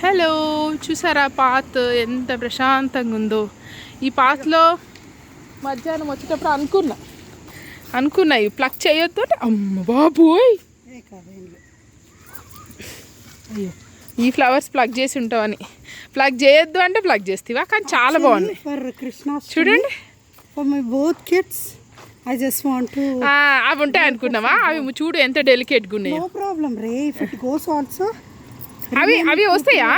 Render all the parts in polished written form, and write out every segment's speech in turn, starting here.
Hello, చూసారా path ఎంత ప్రశాంతంగా ఉందో. ఈ పాత్లో మధ్యాహ్నం వచ్చేటప్పుడు అనుకున్నా ఇవి ప్లగ్ చేయొద్దు అంటే అమ్మ బాబోయ్, అయ్యో ఈ ఫ్లవర్స్ ప్లగ్ చేసి ఉంటావని. ప్లగ్ చేయొద్దు అంటే ప్లగ్ చేస్తావా, కానీ చాలా బాగుంది చూడండి. అవి ఉంటాయి అనుకున్నావా, అవి చూడు ఎంత డెలికేట్గా ఉన్నాయి. అవి వస్తాయా?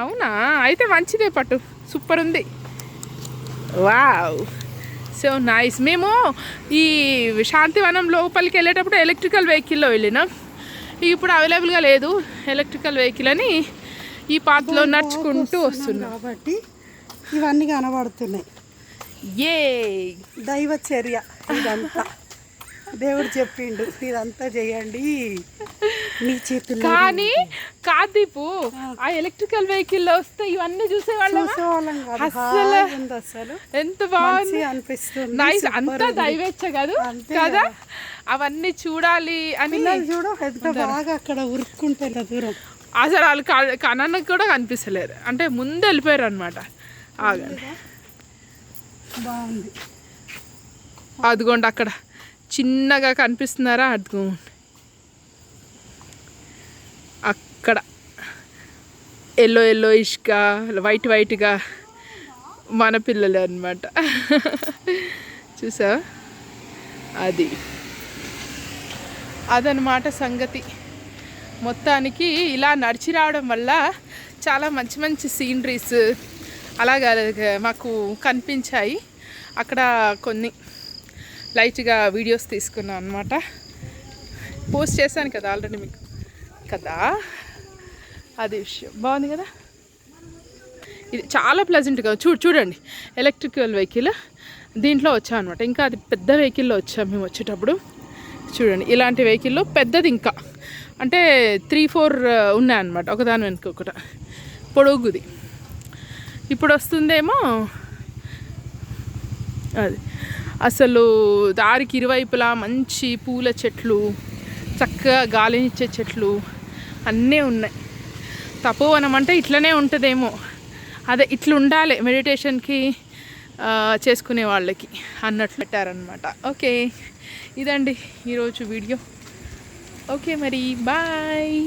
అవునా, అయితే మంచిదే పట్టు, సూపర్ ఉంది. Wow, so nice. మేము ఈ శాంతివనం లోపలికి వెళ్ళేటప్పుడు ఎలక్ట్రికల్ వెహికల్లో వెళ్ళినాం. ఇప్పుడు అవైలబుల్గా లేదు ఎలక్ట్రికల్ వెహికల్ అని ఈ పాత్లో నడుచుకుంటూ వస్తున్నాం కాబట్టి ఇవన్నీ కనబడుతున్నాయి. ఏ దైవ చర్య ఇదంతా, దేవుడు చెప్పిండు ఇదంతా చేయండి నీ చేతుల్లో. కానీ కాదీపు ఆ ఎలక్ట్రికల్ వెహికల్ లో వస్తే ఇవన్నీ చూసేవాళ్ళం. అసలు ఎంత బాగుంది అనిపిస్తుంది. నైస్, అంతా దైవేచ్ఛ కాదు కదా, అవన్నీ చూడాలి అని. చూడు ఎంత బాగా అక్కడ ఉరుక్కుంటే దూరం, అసలు వాళ్ళు కనన్నకు కూడా కనిపిస్తలేరు, అంటే ముందు వెళ్ళిపోయారు అనమాట. ఆగండి, బాగుంది. అదిగోండి అక్కడ చిన్నగా కనిపిస్తున్నారా, అదిగోండి అక్కడ ఎల్లో ఇష్గా వైట్గా మన పిల్లలు అనమాట. చూసా, అదనమాట సంగతి. మొత్తానికి ఇలా నడిచి రావడం వల్ల చాలా మంచి మంచి సీనరీస్ అలాగా మాకు కనిపించాయి. అక్కడ కొన్ని లైట్గా వీడియోస్ తీసుకున్నాను అనమాట, పోస్ట్ చేశాను కదా ఆల్రెడీ మీకు కదా. అది విషయం బాగుంది కదా, ఇది చాలా ప్లెజెంట్గా చూడండి. ఎలక్ట్రికల్ వెహికల్ దీంట్లో వచ్చాం అనమాట. ఇంకా అది పెద్ద వెహికల్లో వచ్చాం మేము వచ్చేటప్పుడు. చూడండి ఇలాంటి వెహికల్లో పెద్దది ఇంకా అంటే 3-4 ఉన్నాయన్నమాట, ఒకదాని వెనుక ఒకటి పొడుగుది. ఇప్పుడు వస్తుందేమో అది. అసలు దారికి ఇరువైపులా మంచి పూల చెట్లు, చక్కగా గాలినిచ్చే చెట్లు అన్నీ ఉన్నాయి. తపోవనం అంటే ఇట్లనే ఉంటుందేమో, అదే ఇట్లా ఉండాలి మెడిటేషన్కి చేసుకునే వాళ్ళకి అన్నట్లు పెట్టారనమాట. ఓకే, ఇదండి ఈరోజు వీడియో. ఓకే మరి బాయ్.